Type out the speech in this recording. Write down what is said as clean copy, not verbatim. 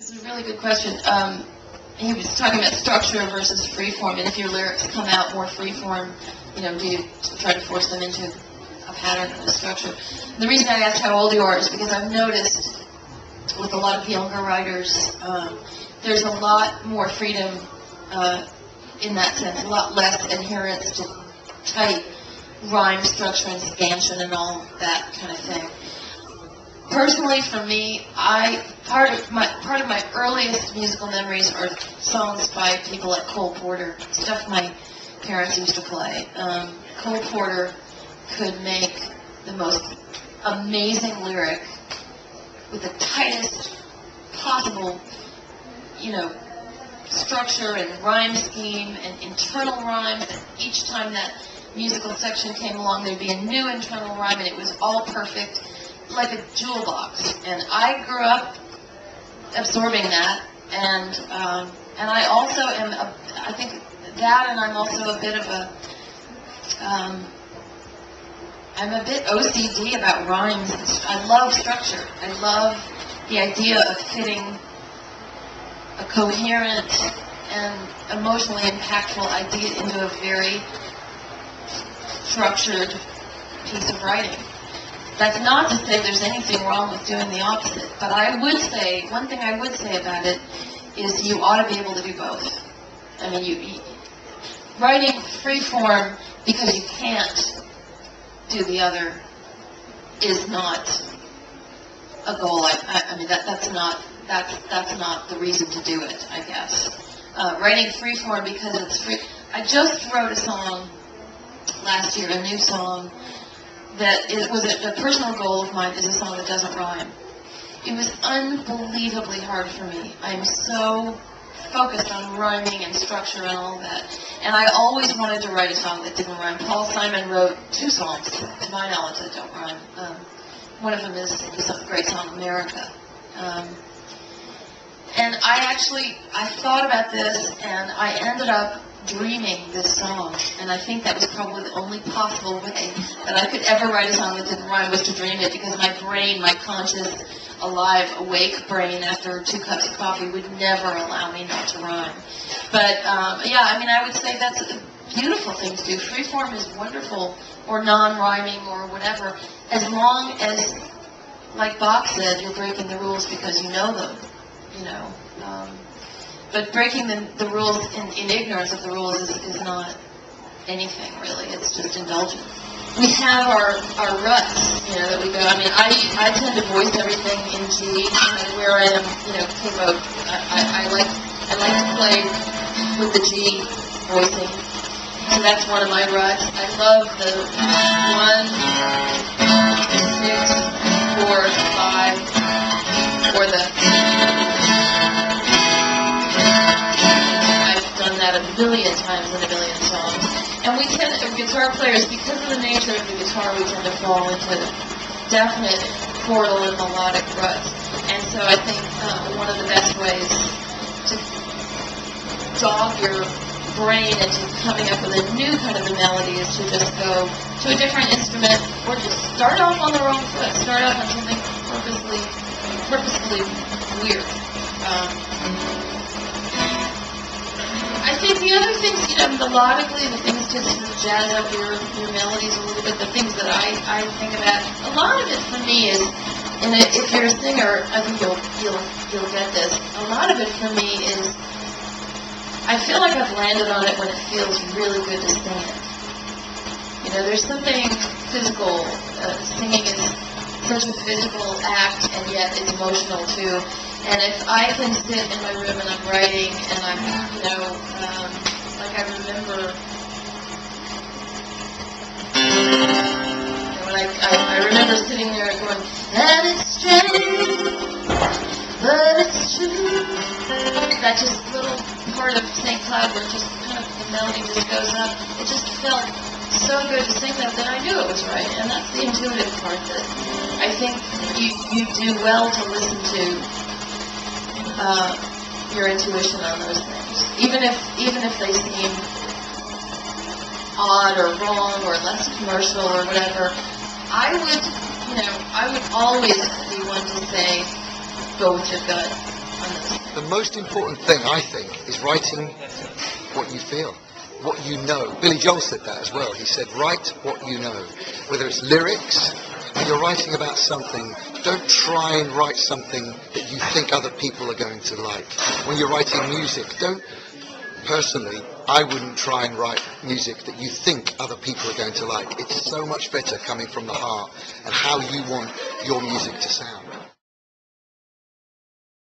This is a really good question. He was talking about structure versus freeform, and if your lyrics come out more freeform, do you try to force them into a pattern and a structure? The reason I asked how old you are is because I've noticed with a lot of younger writers, there's a lot more freedom in that sense, a lot less adherence to tight rhyme structure and scansion and all that kind of thing. Personally, for me, part of my earliest musical memories are songs by people like Cole Porter, stuff my parents used to play. Cole Porter could make the most amazing lyric with the tightest possible, structure and rhyme scheme and internal rhymes. And each time that musical section came along, there'd be a new internal rhyme, and it was all perfect, like a jewel box. And I grew up absorbing that, and I also am, I think that, and I'm also a bit of I'm a bit OCD about rhymes. I love structure. I love the idea of fitting a coherent and emotionally impactful idea into a very structured piece of writing. That's not to say there's anything wrong with doing the opposite, but I would say, one thing I would say about it is you ought to be able to do both. I mean, writing free form because you can't do the other is not a goal. I mean, that's not the reason to do it, I guess. Writing free form because it's free. I just wrote a song last year, a new song, that was a personal goal of mine, is a song that doesn't rhyme. It was unbelievably hard for me. I'm so focused on rhyming and structure and all that. And I always wanted to write a song that didn't rhyme. Paul Simon wrote 2 songs, to my knowledge, that don't rhyme. One of them is a great song, America. And I thought about this, and I ended up dreaming this song, and I think that was probably the only possible way that I could ever write a song that didn't rhyme, was to dream it, because my brain, my conscious, alive, awake brain after 2 cups of coffee would never allow me not to rhyme. But I would say that's a beautiful thing to do. Freeform is wonderful, or non-rhyming, or whatever, as long as, like Bach said, you're breaking the rules because you know them, But breaking the rules in ignorance of the rules is not anything, really. It's just indulgent. We have our ruts, that we go. I mean, I tend to voice everything in G, where I am, K mode. I like to play with the G voicing, so that's one of my ruts. I love the 1, 6, 4, 5, or the. That a million times in a million songs. And we tend, guitar players, because of the nature of the guitar, we tend to fall into definite chordal and melodic ruts. And so I think one of the best ways to jog your brain into coming up with a new kind of a melody is to just go to a different instrument, or just start off on the wrong foot, start off on something purposefully weird. I think the other things, melodically, the things to sort of jazz up your melodies a little bit, the things that I think about, a lot of it for me is, and if you're a singer, I think you'll get this. A lot of it for me is, I feel like I've landed on it when it feels really good to sing it. There's something physical. Singing is such a physical act, and yet it's emotional too. And if I can sit in my room and I'm writing, and I'm, like I remember, when I remember sitting there and going, and it's strange, but it's true. That just little part of St. Cloud where just kind of the melody just goes up. It just felt so good to sing that I knew it was right. And that's the intuitive part that I think you do well to listen to. Your intuition on those things, even if they seem odd or wrong or less commercial or whatever, I would always be one to say, go with your gut. on The most important thing, I think, is writing what you feel, what you know. Billy Joel said that as well. He said, write what you know. Whether it's lyrics, when you're writing about something, don't try and write something that you think other people are going to like. When you're writing music, personally, I wouldn't try and write music that you think other people are going to like. It's so much better coming from the heart and how you want your music to sound.